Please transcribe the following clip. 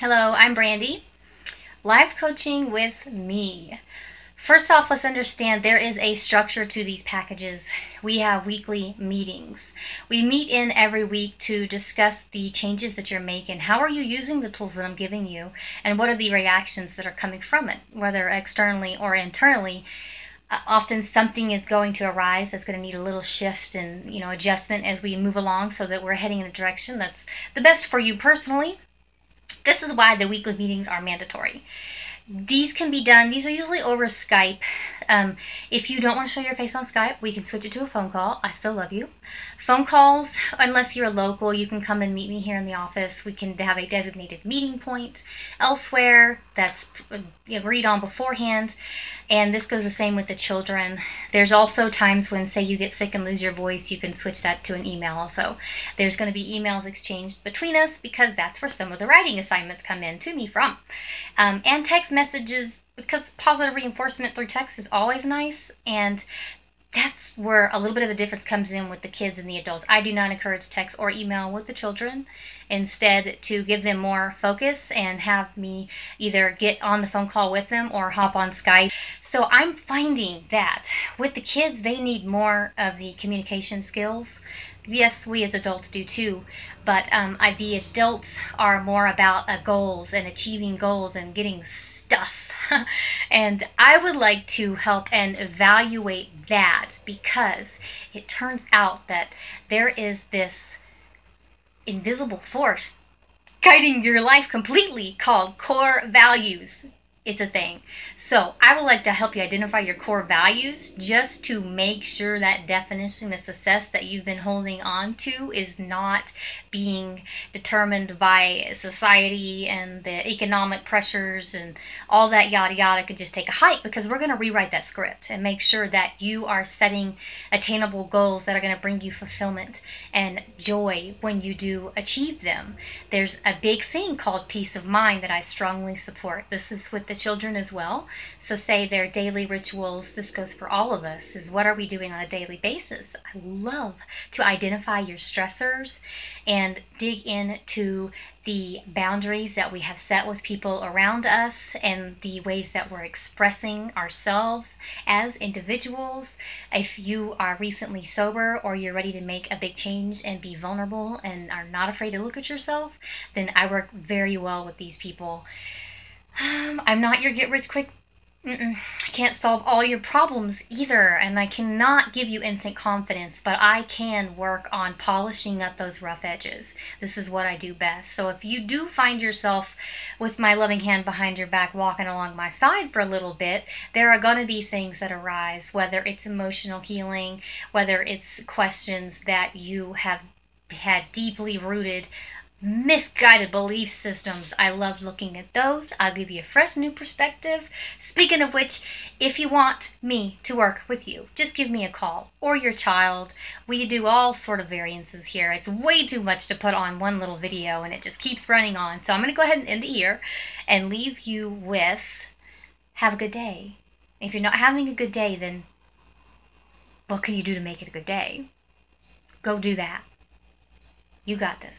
Hello, I'm Brandi. Life coaching with me. First off, let's understand there is a structure to these packages. We have weekly meetings. We meet in every week to discuss the changes that you're making. How are you using the tools that I'm giving you? And what are the reactions that are coming from it, whether externally or internally? Often something is going to arise that's going to need a little shift and adjustment as we move along so that we're heading in a direction that's the best for you personally. This is why the weekly meetings are mandatory. These can be done, these are usually over Skype. If you don't want to show your face on Skype, we can switch it to a phone call. I still love you. Phone calls, unless you're local, you can come and meet me here in the office. We can have a designated meeting point elsewhere that's agreed on beforehand. And this goes the same with the children. There's also times when, say, you get sick and lose your voice, you can switch that to an email also. There's going to be emails exchanged between us because that's where some of the writing assignments come in to me from. And text messages, because positive reinforcement through text is always nice, and that's where a little bit of the difference comes in with the kids and the adults. I do not encourage text or email with the children. Instead, to give them more focus and have me either get on the phone call with them or hop on Skype. So I'm finding that with the kids, they need more of the communication skills. Yes, we as adults do too, but the adults are more about goals and achieving goals and getting stuff. And I would like to help and evaluate that, because it turns out that there is this invisible force guiding your life completely called core values. It's a thing. So I would like to help you identify your core values, just to make sure that definition, the success that you've been holding on to, is not being determined by society and the economic pressures and all that yada yada. Could just take a hike, because we're going to rewrite that script and make sure that you are setting attainable goals that are going to bring you fulfillment and joy when you do achieve them. There's a big thing called peace of mind that I strongly support. This is with the children as well. So say their daily rituals, this goes for all of us, is what are we doing on a daily basis? I love to identify your stressors and dig into the boundaries that we have set with people around us and the ways that we're expressing ourselves as individuals. If you are recently sober or you're ready to make a big change and be vulnerable and are not afraid to look at yourself, then I work very well with these people. I'm not your get-rich-quick. I can't solve all your problems either, and I cannot give you instant confidence, but I can work on polishing up those rough edges. This is what I do best. So if you do find yourself with my loving hand behind your back walking along my side for a little bit, there are going to be things that arise, whether it's emotional healing, whether it's questions that you have had deeply rooted misguided belief systems. I love looking at those. I'll give you a fresh new perspective. Speaking of which, if you want me to work with you, just give me a call, or your child. We do all sort of variances here. It's way too much to put on one little video, and it just keeps running on. So I'm going to go ahead and end the here and leave you with, have a good day. If you're not having a good day, then what can you do to make it a good day? Go do that. You got this.